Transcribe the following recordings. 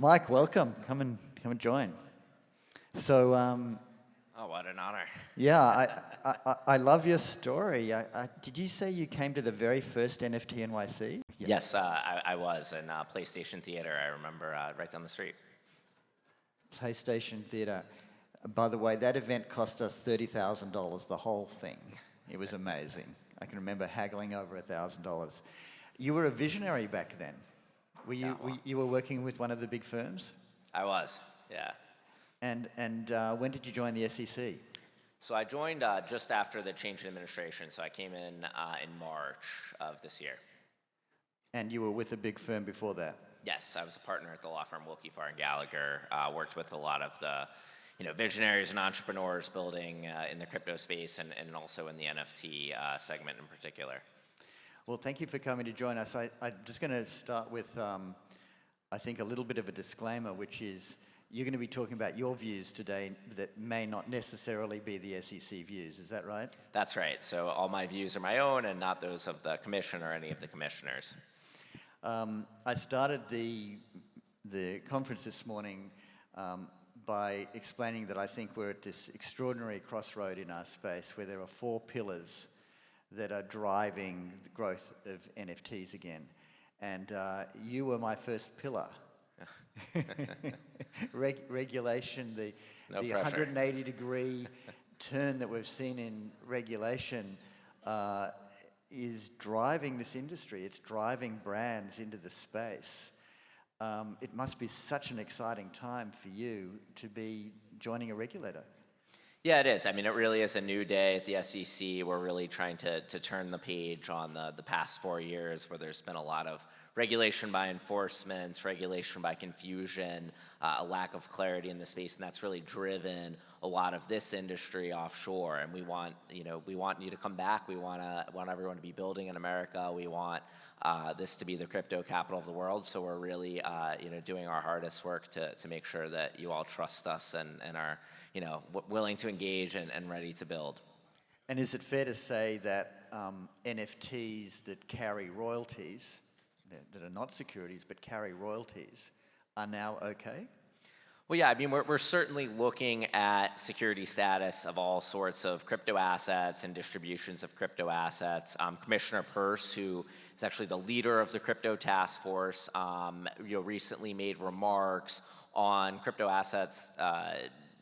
Mike, welcome. Come and join. So, Oh, what an honor. yeah, I love your story. Did you say you came to the very first NFT.NYC? Yes, I was in PlayStation Theater, I remember, right down the street. PlayStation Theatre. By the way, that event cost us $30,000, the whole thing. It was amazing. I can remember haggling over $1,000. You were a visionary back then. You were working with one of the big firms? I was, yeah. And when did you join the SEC? So I joined just after the change in administration, so I came in March of this year. And you were with a big firm before that? Yes, I was a partner at the law firm Wilkie Farr and Gallagher, worked with a lot of the visionaries and entrepreneurs building in the crypto space and also in the NFT segment in particular. Well, thank you for coming to join us. I'm just going to start with, I think, a little bit of a disclaimer, which is you're going to be talking about your views today that may not necessarily be the SEC views. Is that right? That's right. So all my views are my own and not those of the commission or any of the commissioners. I started the conference this morning by explaining that I think we're at this extraordinary crossroad in our space where there are four pillars that are driving the growth of NFTs again. And you were my first pillar. Regulation, the 180-degree turn that we've seen in regulation is driving this industry. It's driving brands into the space. It must be such an exciting time for you to be joining a regulator. Yeah, it is. I mean, it really is a new day at the SEC. We're really trying to turn the page on the past 4 years where there's been a lot of regulation by enforcement, regulation by confusion, a lack of clarity in the space, and that's really driven a lot of this industry offshore. And we want you to come back. We want everyone to be building in America. We want this to be the crypto capital of the world. So we're really doing our hardest work to make sure that you all trust us and are willing to engage and ready to build. And is it fair to say that NFTs that carry royalties, that are not securities but carry royalties, are now okay? Well, yeah, I mean, we're certainly looking at security status of all sorts of crypto assets and distributions of crypto assets. Commissioner Peirce, who is actually the leader of the crypto task force, recently made remarks on crypto assets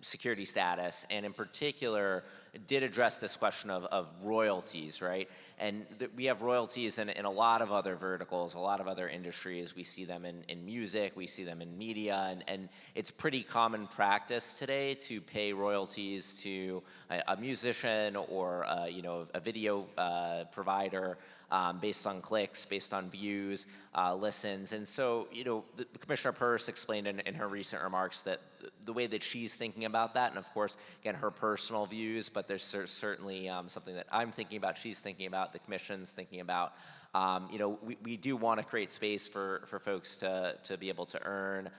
security status, and in particular did address this question of royalties, right? And we have royalties in a lot of other verticals, a lot of other industries. We see them in music, we see them in media, and it's pretty common practice today to pay royalties to a musician or a video provider based on clicks, based on views, listens. And so, the Commissioner Peirce explained in her recent remarks that the way that she's thinking about that, and of course, again, her personal views, but there's certainly something that I'm thinking about, she's thinking about, the Commission's thinking about. We do want to create space for folks to be able to earn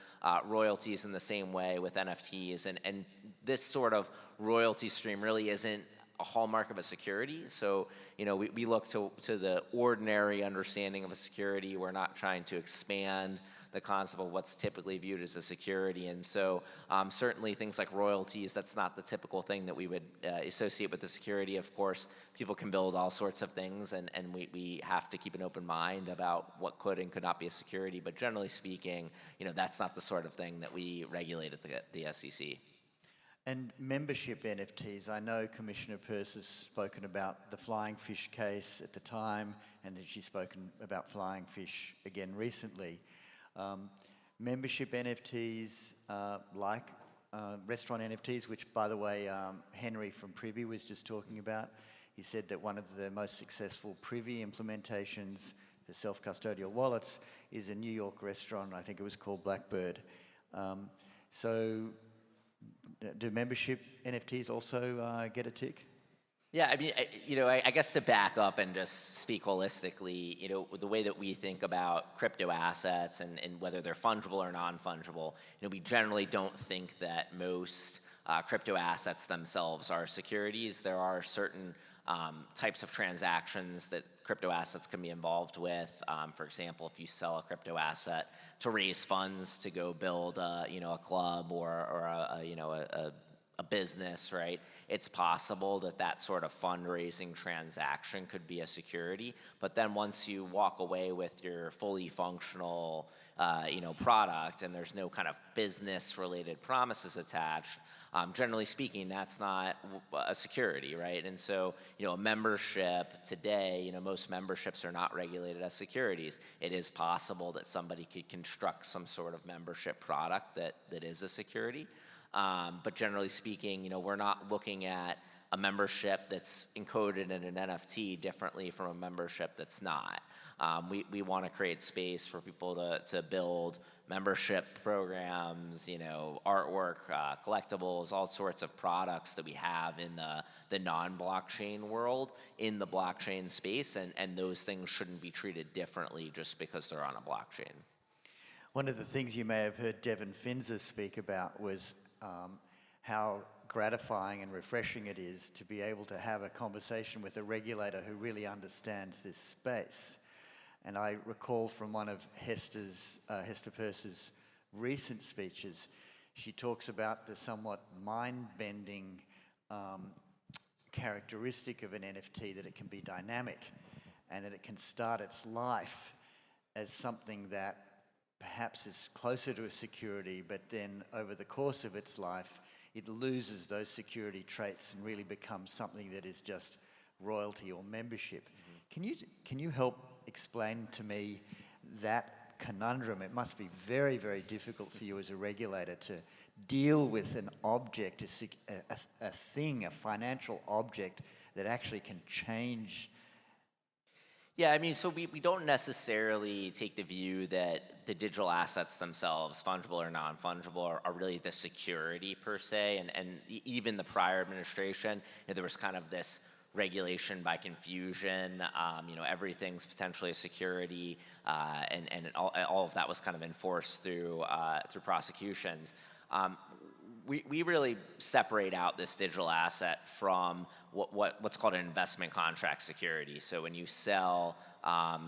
royalties in the same way with NFTs. And this sort of royalty stream really isn't a hallmark of a security. So, we look to the ordinary understanding of a security. We're not trying to expand the concept of what's typically viewed as a security. And so certainly things like royalties, that's not the typical thing that we would associate with the security. Of course, people can build all sorts of things, and we have to keep an open mind about what could and could not be a security. But generally speaking, that's not the sort of thing that we regulate at the SEC. And membership NFTs, I know Commissioner Peirce has spoken about the Flying Fish case at the time, and that she's spoken about Flying Fish again recently. Membership NFTs like restaurant NFTs, which, by the way, Henry from Privy was just talking about. He said that one of the most successful Privy implementations for self-custodial wallets is a New York restaurant. I think it was called Blackbird. So do membership NFTs also get a tick? Yeah, I mean, I guess to back up and just speak holistically, the way that we think about crypto assets and whether they're fungible or non-fungible, we generally don't think that most crypto assets themselves are securities. There are certain types of transactions that crypto assets can be involved with. For example, if you sell a crypto asset to raise funds to go build a club or a business, right? It's possible that that sort of fundraising transaction could be a security. But then once you walk away with your fully functional product and there's no kind of business-related promises attached, generally speaking, that's not a security, right? And so, a membership today, most memberships are not regulated as securities. It is possible that somebody could construct some sort of membership product that is a security. But generally speaking, we're not looking at a membership that's encoded in an NFT differently from a membership that's not. We want to create space for people to build membership programs, artwork, collectibles, all sorts of products that we have in the non-blockchain world in the blockchain space, and those things shouldn't be treated differently just because they're on a blockchain. One of the things you may have heard Devin Finzer speak about was how gratifying and refreshing it is to be able to have a conversation with a regulator who really understands this space. And I recall from one of Hester Peirce's recent speeches, she talks about the somewhat mind-bending characteristic of an NFT, that it can be dynamic and that it can start its life as something that perhaps is closer to a security, but then over the course of its life, it loses those security traits and really becomes something that is just royalty or membership. Mm-hmm. Can you help explain to me that conundrum? It must be very, very difficult for you as a regulator to deal with an object, a thing, a financial object that actually can change. Yeah, so we don't necessarily take the view that the digital assets themselves, fungible or non-fungible, are really the security per se. And even the prior administration, there was kind of this regulation by confusion. Everything's potentially a security, and all of that was kind of enforced through prosecutions. We really separate out this digital asset from what's called an investment contract security. So when you sell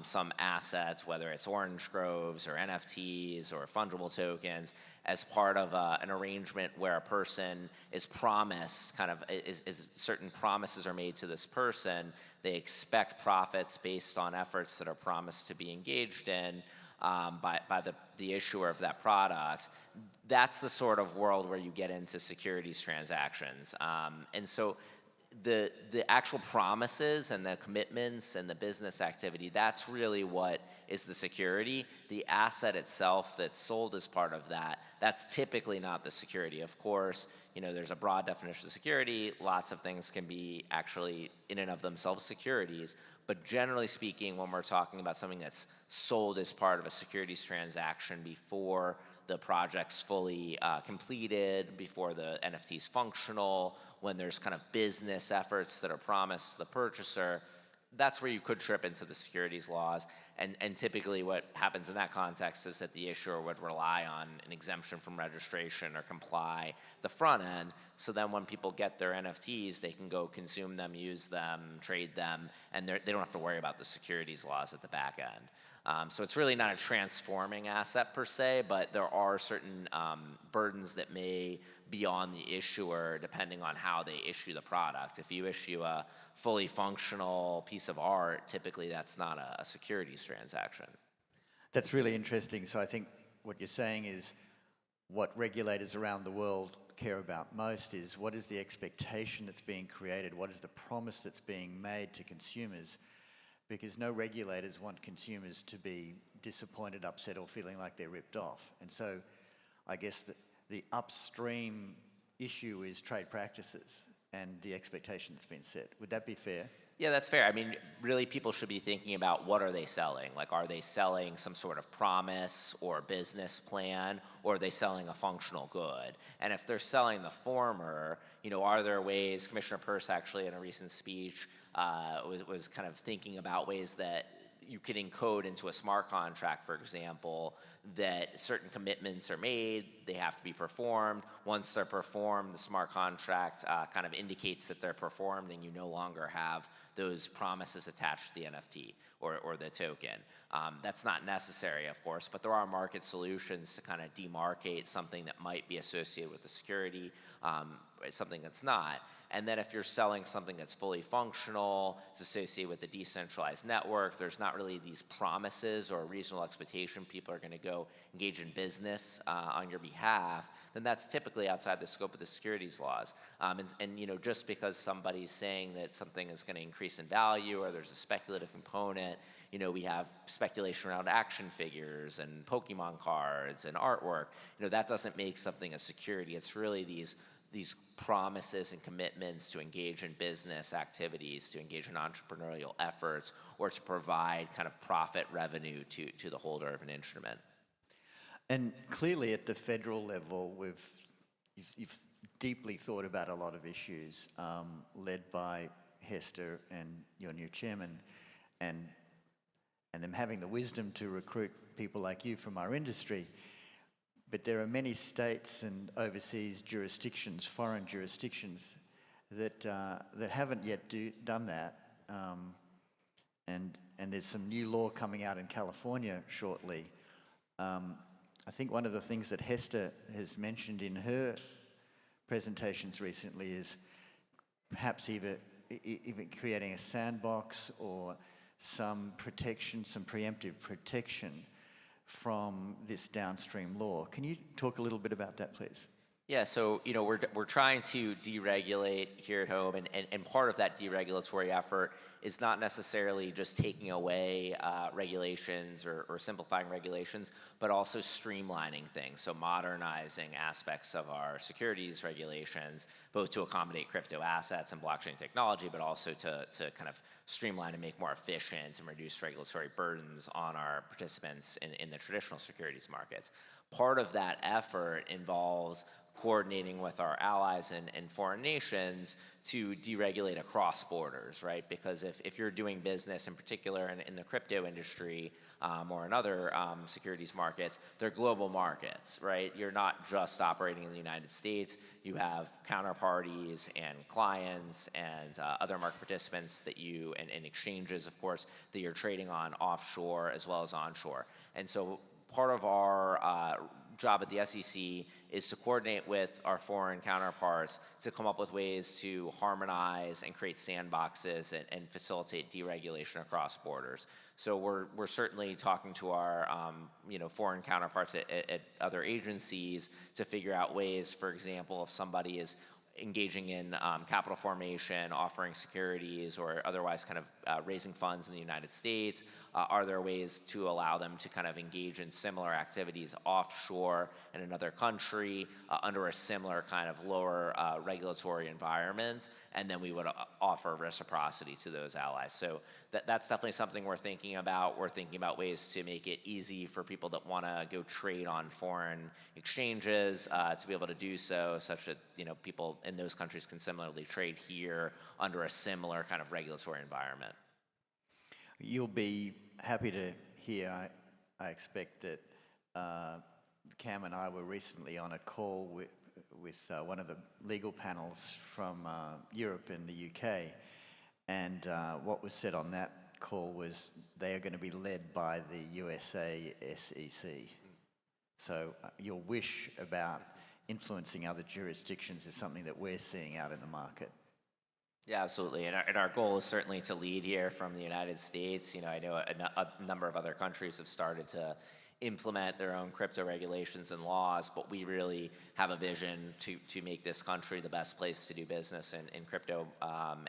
some assets, whether it's orange groves or NFTs or fungible tokens, as part of an arrangement where a person is promised, certain promises are made to this person, they expect profits based on efforts that are promised to be engaged in by the issuer of that product. That's the sort of world where you get into securities transactions. And so the actual promises and the commitments and the business activity, that's really what is the security. The asset itself that's sold as part of that, that's typically not the security. Of course, there's a broad definition of security. Lots of things can be actually in and of themselves securities. But generally speaking, when we're talking about something that's sold as part of a securities transaction before the project's fully completed, before the NFT's functional, when there's kind of business efforts that are promised to the purchaser, that's where you could trip into the securities laws. And typically what happens in that context is that the issuer would rely on an exemption from registration or comply the front end. So then when people get their NFTs, they can go consume them, use them, trade them, and they don't have to worry about the securities laws at the back end. So it's really not a transforming asset per se, but there are certain burdens that may be on the issuer depending on how they issue the product. If you issue a fully functional piece of art, typically that's not a securities transaction. That's really interesting. So I think what you're saying is what regulators around the world care about most is what is the expectation that's being created, what is the promise that's being made to consumers, because no regulators want consumers to be disappointed, upset, or feeling like they're ripped off. And so I guess the upstream issue is trade practices and the expectation that's been set. Would that be fair? Yeah, that's fair. Really people should be thinking about what are they selling? Like, are they selling some sort of promise or business plan, or are they selling a functional good? And if they're selling the former, are there ways, Commissioner Peirce actually in a recent speech was kind of thinking about ways that you can encode into a smart contract, for example, that certain commitments are made, they have to be performed. Once they're performed, the smart contract kind of indicates that they're performed, and you no longer have those promises attached to the NFT or the token. That's not necessary, of course, but there are market solutions to kind of demarcate something that might be associated with the security, something that's not. And then if you're selling something that's fully functional, it's associated with a decentralized network, there's not really these promises or reasonable expectation people are going to go engage in business on your behalf, then that's typically outside the scope of the securities laws. And you know, just because somebody's saying that something is going to increase in value or there's a speculative component, you know, we have speculation around action figures and Pokemon cards and artwork. You know, that doesn't make something a security. It's really these promises and commitments to engage in business activities, to engage in entrepreneurial efforts, or to provide kind of profit revenue to the holder of an instrument. And clearly at the federal level, you've deeply thought about a lot of issues, led by Hester and your new chairman, and them having the wisdom to recruit people like you from our industry. But there are many states and overseas jurisdictions, foreign jurisdictions, that haven't yet done that. And there's some new law coming out in California shortly. I think one of the things that Hester has mentioned in her presentations recently is perhaps even creating a sandbox or some protection, some preemptive protection from this downstream law. Can you talk a little bit about that, please? Yeah, so you know, we're trying to deregulate here at home, and part of that deregulatory effort is not necessarily just taking away regulations or simplifying regulations, but also streamlining things, so modernizing aspects of our securities regulations, both to accommodate crypto assets and blockchain technology, but also to kind of streamline and make more efficient and reduce regulatory burdens on our participants in the traditional securities markets. Part of that effort involves coordinating with our allies and foreign nations to deregulate across borders, right? Because if you're doing business, in particular in the crypto industry or in other securities markets, they're global markets, right? You're not just operating in the United States. You have counterparties and clients and other market participants that and exchanges, of course, that you're trading on offshore as well as onshore. And so part of our job at the SEC is to coordinate with our foreign counterparts to come up with ways to harmonize and create sandboxes and facilitate deregulation across borders. So we're certainly talking to our foreign counterparts at other agencies to figure out ways, for example, if somebody is engaging in capital formation, offering securities, or otherwise kind of raising funds in the United States? Are there ways to allow them to kind of engage in similar activities offshore in another country under a similar kind of lower regulatory environment? And then we would offer reciprocity to those allies. So that's definitely something we're thinking about. We're thinking about ways to make it easy for people that want to go trade on foreign exchanges to be able to do so, such that people in those countries can similarly trade here under a similar kind of regulatory environment. You'll be happy to hear, I expect, that Cam and I were recently on a call with one of the legal panels from Europe and the UK, and what was said on that call was they are going to be led by the USA SEC. So your wish about influencing other jurisdictions is something that we're seeing out in the market. Yeah, absolutely. And our goal is certainly to lead here from the United States. I know a number of other countries have started to implement their own crypto regulations and laws, but we really have a vision to make this country the best place to do business in crypto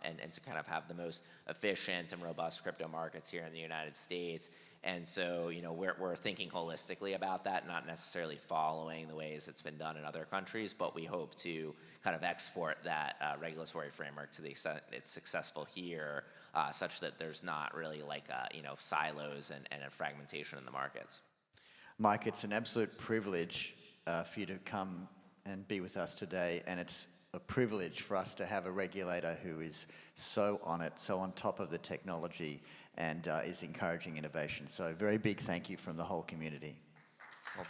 and to kind of have the most efficient and robust crypto markets here in the United States. And so, we're thinking holistically about that, not necessarily following the ways it's been done in other countries, but we hope to kind of export that regulatory framework to the extent it's successful here, such that there's not really like silos and a fragmentation in the markets. Mike, it's an absolute privilege for you to come and be with us today, and it's a privilege for us to have a regulator who is so on it, so on top of the technology, and is encouraging innovation. So very big thank you from the whole community. Well,